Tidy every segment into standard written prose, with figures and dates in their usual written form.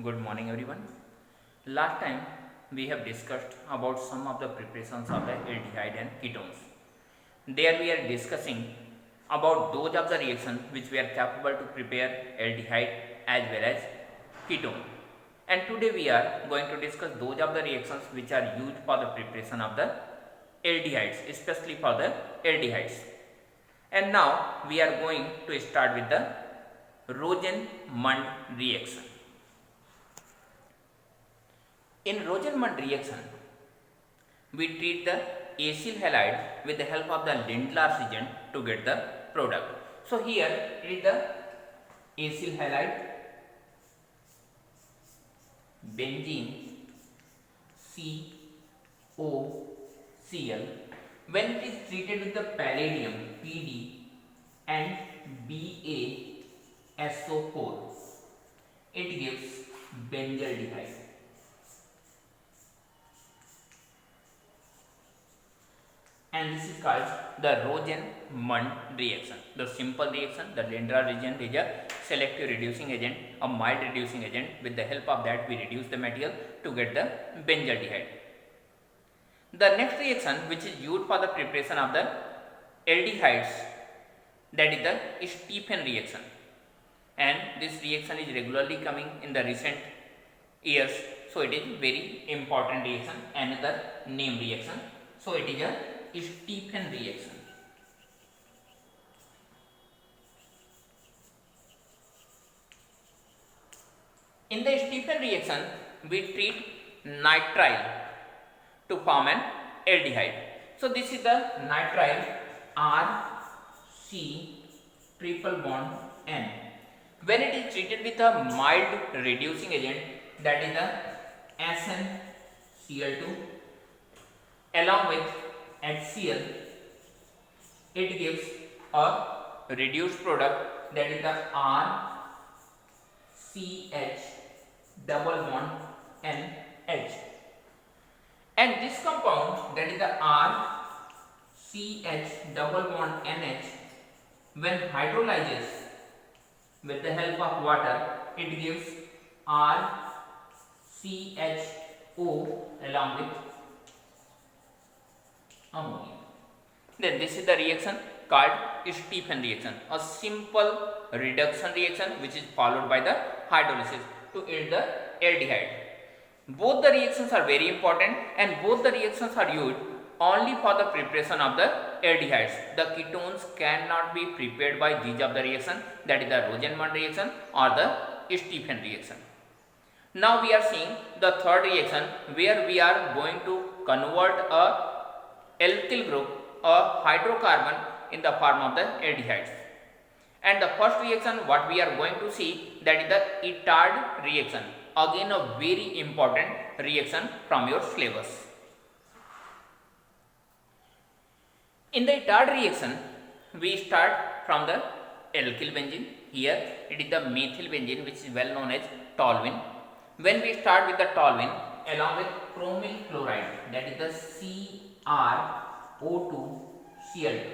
Good morning, everyone. Last time we have discussed about some of the preparations of the aldehyde and ketones. There we are discussing about those of the reactions which we are capable to prepare aldehyde as well as ketone. And today we are going to discuss those of the reactions which are used for the preparation of the aldehydes, especially for the aldehydes. And now we are going to start with the Rosen-Mundt reaction. In Rosen-Mundt reaction, we treat the acyl halide with the help of the Lindlar's agent to get the product. So here it is the acyl halide, benzene, COCl. When it is treated with the palladium, Pd, and BaSO4, it gives benzaldehyde. And this is called the Rosen-Mundt reaction. The simple reaction, the Lindlar agent is a selective reducing agent, a mild reducing agent. With the help of that, we reduce the material to get the benzaldehyde. The next reaction, which is used for the preparation of the aldehydes, that is the Stephen reaction. And this reaction is regularly coming in the recent years, so it is very important reaction. Another name reaction. So it is a Stephen reaction. In the Stephen reaction, we treat nitrile to form an aldehyde. So this is the nitrile RC triple bond N. When it is treated with a mild reducing agent, that is the SnCl2 along with HCl, it gives a reduced product, that is the RCH double bond NH. And this compound, that is the RCH double bond NH, when hydrolyzes with the help of water, it gives RCHO along with ammonia. Then this is the reaction called Stephen reaction, a simple reduction reaction which is followed by the hydrolysis to yield the aldehyde. Both the reactions are very important, and both the reactions are used only for the preparation of the aldehydes. The ketones cannot be prepared by these of the reaction, that is the Rosen-Mundt reaction or the Stephen reaction. Now we are seeing the third reaction, where we are going to convert a alkyl group, a hydrocarbon, in the form of the aldehydes. And the first reaction what we are going to see, that is the Itard reaction. Again a very important reaction from your syllabus. In the Itard reaction, we start from the alkyl benzene. Here it is the methyl benzene, which is well known as toluene. When we start with the toluene along with chromyl chloride, that is the CrO2Cl2.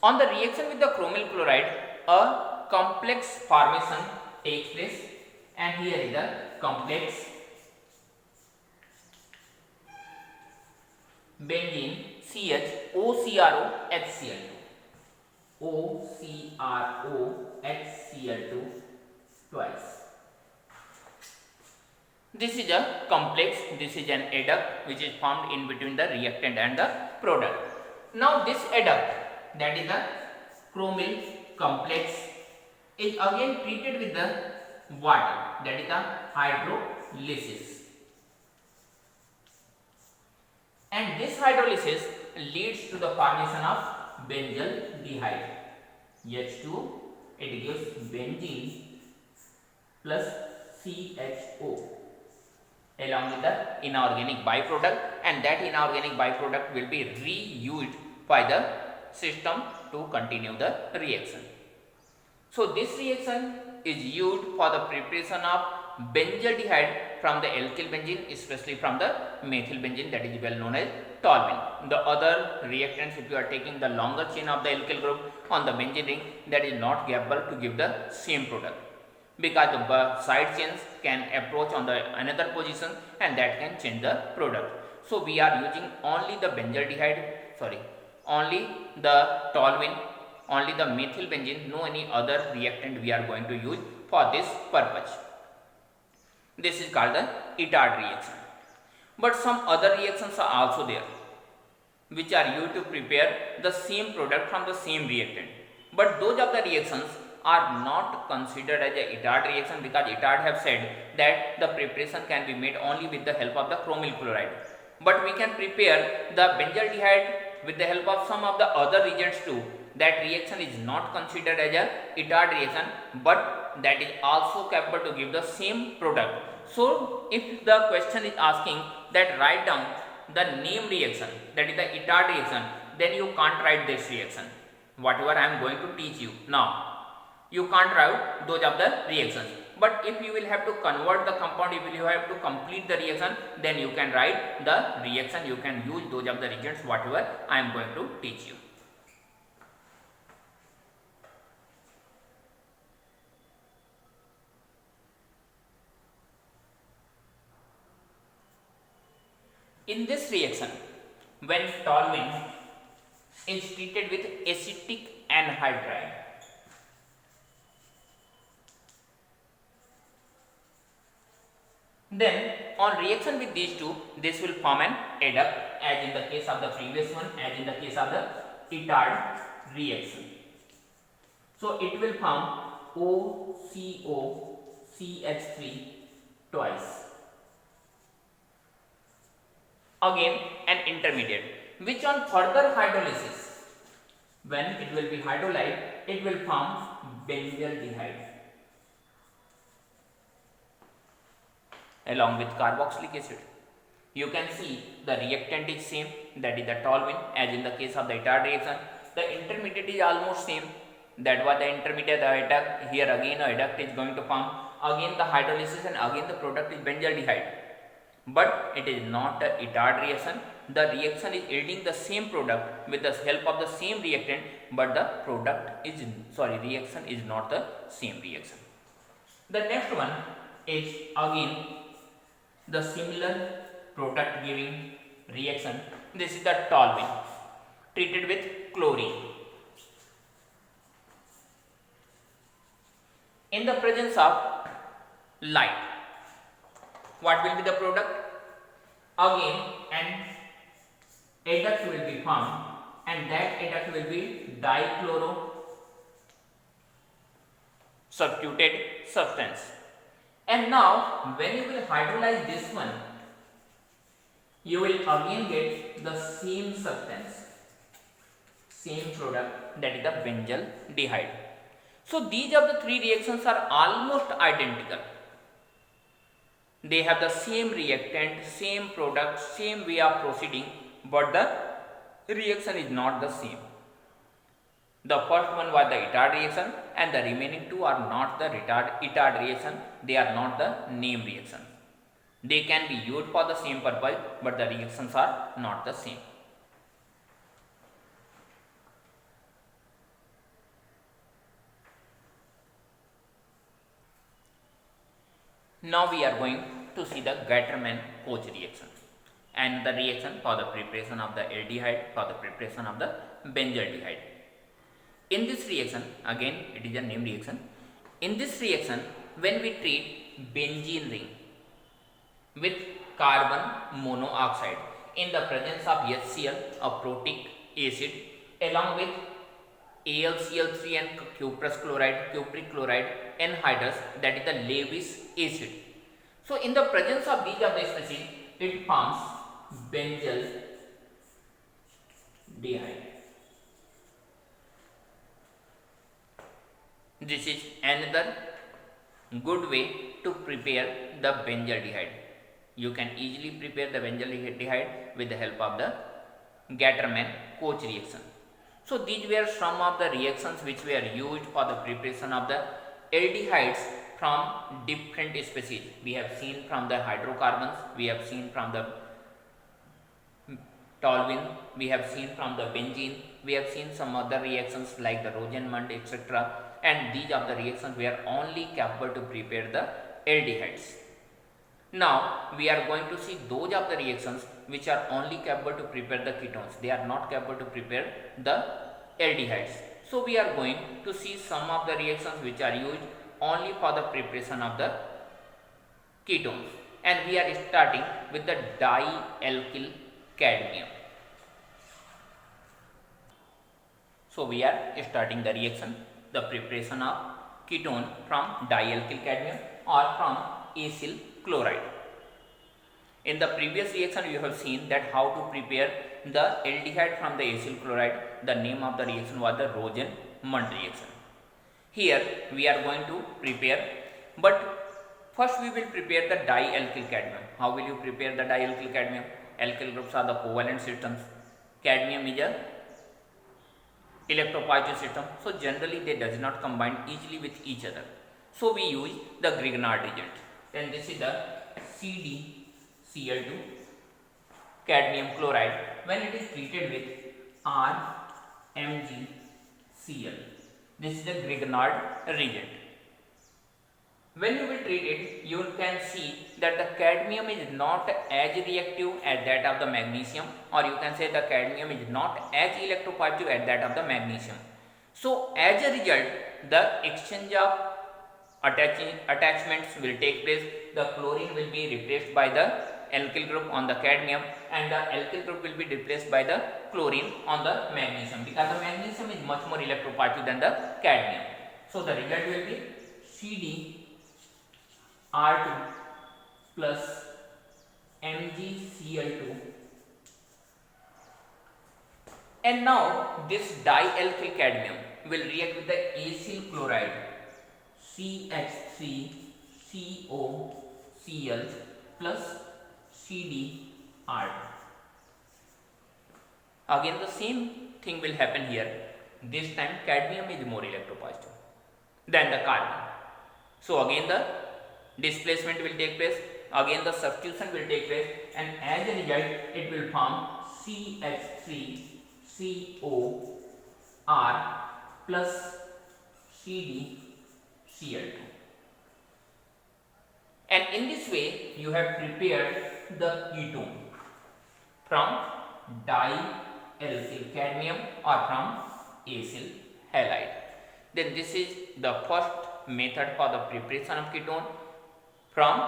On the reaction with the chromyl chloride, a complex formation takes place, and here is the complex benzene CHOCROHCl2, OCROHCl2 twice. This is a complex, this is an adduct which is formed in between the reactant and the product. Now this adduct, that is the chromyl complex, is again treated with the water, that is the hydrolysis. And this hydrolysis leads to the formation of benzaldehyde, H2, it gives benzene plus CHO along with the inorganic byproduct, and that inorganic byproduct will be reused by the system to continue the reaction. So this reaction is used for the preparation of benzaldehyde from the alkyl benzene, especially from the methyl benzene, that is well known as toluene. The other reactants, if you are taking the longer chain of the alkyl group on the benzene ring, that is not capable to give the same product. because the side chains can approach on the another position and that can change the product. So we are using only the benzaldehyde, sorry, only the toluene, only the methyl benzene, no any other reactant we are going to use for this purpose. This is called the Itard reaction. But some other reactions are also there which are used to prepare the same product from the same reactant. But those of the reactions are not considered as a Itard reaction, because Itard have said that the preparation can be made only with the help of the chromyl chloride. But we can prepare the benzaldehyde with the help of some of the other reagents too. That reaction is not considered as a Itard reaction, but that is also capable to give the same product. So if the question is asking that write down the name reaction, that is the Itard reaction, then you can't write this reaction. Whatever I am going to teach you now, you can't write those of the reactions. But if you will have to convert the compound, if you have to complete the reaction, then you can write the reaction, you can use those of the reagents whatever I am going to teach you. In this reaction, when toluene is treated with acetic anhydride, then on reaction with these two, this will form an adduct, as in the case of the previous one, as in the case of the Itard reaction. So it will form OCOCH3 twice. Again an intermediate, which on further hydrolysis, when it will be hydrolyzed, it will form benzaldehyde along with carboxylic acid. You can see the reactant is same, that is the toluene, as in the case of the Itard reaction. The intermediate is almost same, that was the intermediate, the adduct. Here again a adduct is going to form, again the hydrolysis, and again the product is benzaldehyde. But it is not a Itard reaction. The reaction is yielding the same product with the help of the same reactant, but the product is, reaction is not the same reaction. The next one is again the similar product giving reaction. This is the toluene treated with chlorine. In the presence of light, what will be the product? Again an adduct will be formed, and that adduct will be dichloro substituted substance. And now when you will hydrolyze this one, you will again get the same substance, same product, that is the benzaldehyde. So these of the three reactions are almost identical. They have the same reactant, same product, same way of proceeding, but the reaction is not the same. The first one was the Itard reaction, and the remaining two are not the Itard reaction. They are not the name reaction. They can be used for the same purpose, but the reactions are not the same. Now we are going to see the Gattermann-Koch reaction, and the reaction for the preparation of the aldehyde, for the preparation of the benzaldehyde. In this reaction, again it is a name reaction. In this reaction, when we treat benzene ring with carbon monoxide in the presence of HCl, a protic acid, along with AlCl3 and cupric chloride anhydrous, that is the Lewis acid. So in the presence of these of the species, it forms benzaldehyde. This is another good way to prepare the benzaldehyde. You can easily prepare the benzaldehyde with the help of the Gattermann-Koch reaction. So these were some of the reactions which were used for the preparation of the aldehydes from different species. We have seen from the hydrocarbons, we have seen from the toluene, we have seen from the benzene, we have seen some other reactions like the Rosenmund, etc. and these are the reactions we are only capable to prepare the aldehydes. Now we are going to see those of the reactions which are only capable to prepare the ketones. They are not capable to prepare the aldehydes. So we are going to see some of the reactions which are used only for the preparation of the ketones, and we are starting with the dialkyl cadmium. So we are starting the reaction, the preparation of ketone from dialkyl cadmium or from acyl chloride. In the previous reaction you have seen that how to prepare the aldehyde from the acyl chloride. The name of the reaction was the Rosen-Mundt reaction. Here we are going to prepare, but first we will prepare the dialkyl cadmium. How will you prepare the dialkyl cadmium? Alkyl groups are the covalent systems. Cadmium is a electropositive system, so generally they does not combine easily with each other. So we use the Grignard agent. Then this is the CdCl2 cadmium chloride when it is treated with RMgCl. This is the Grignard reagent. When you will treat it, you can see that the cadmium is not as reactive as that of the magnesium, or you can say the cadmium is not as electropositive as that of the magnesium. So as a result, the exchange of attachments will take place. The chlorine will be replaced by the alkyl group on the cadmium, and the alkyl group will be replaced by the chlorine on the magnesium, because the magnesium is much more electropositive than the cadmium. So the result will be CdR2 plus MgCl2, and now this dialkyl cadmium will react with the acyl chloride CH3COCl plus CdR2. Again the same thing will happen here. This time cadmium is more electropositive than the carbon. So again the displacement will take place, again the substitution will take place, and as a result it will form CH3COR plus CdCl2. And in this way you have prepared the ketone from dialkyl cadmium or from acyl halide. Then this is the first method for the preparation of ketone from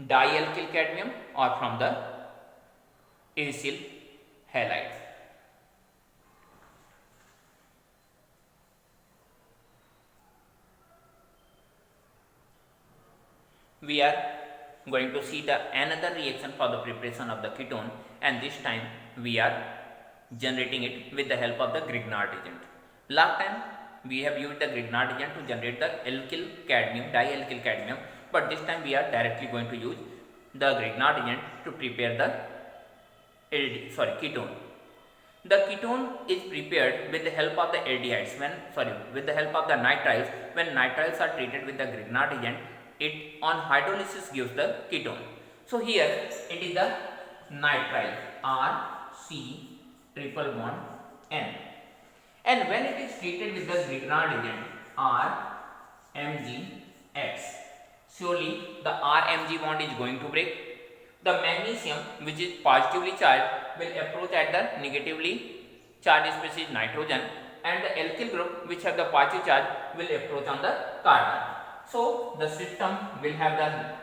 dialkyl cadmium or from the acyl halide. We are going to see the another reaction for the preparation of the ketone, and this time we are generating it with the help of the Grignard agent. Last time we have used the Grignard agent to generate the alkyl cadmium, dialkyl cadmium, but this time we are directly going to use the Grignard agent to prepare the ketone. The ketone is prepared with the help of the aldehydes with the help of the nitriles. When nitriles are treated with the Grignard agent, it on hydrolysis gives the ketone. So here it is the nitrile RC triple bond N, and when it is treated with the Grignard agent RMgX, surely the RMg bond is going to break. The magnesium, which is positively charged, will approach at the negatively charged species nitrogen, and the alkyl group, which have the positive charge, will approach on the carbon. So the system will have the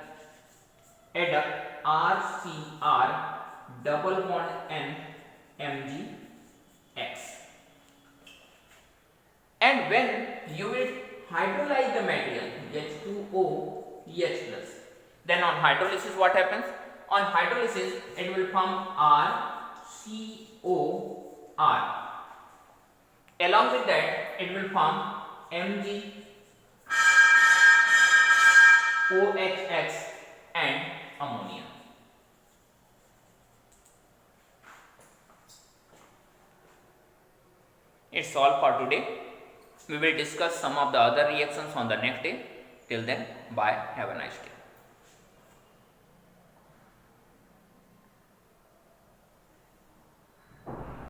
adduct RCR double bond N MgX, and when you will hydrolyze the material H2OH plus, then on hydrolysis what happens? On hydrolysis it will form RCOR. Along with that it will form MgOHX and ammonia. It's all for today. We will discuss some of the other reactions on the next day. Till then, bye. Have a nice day.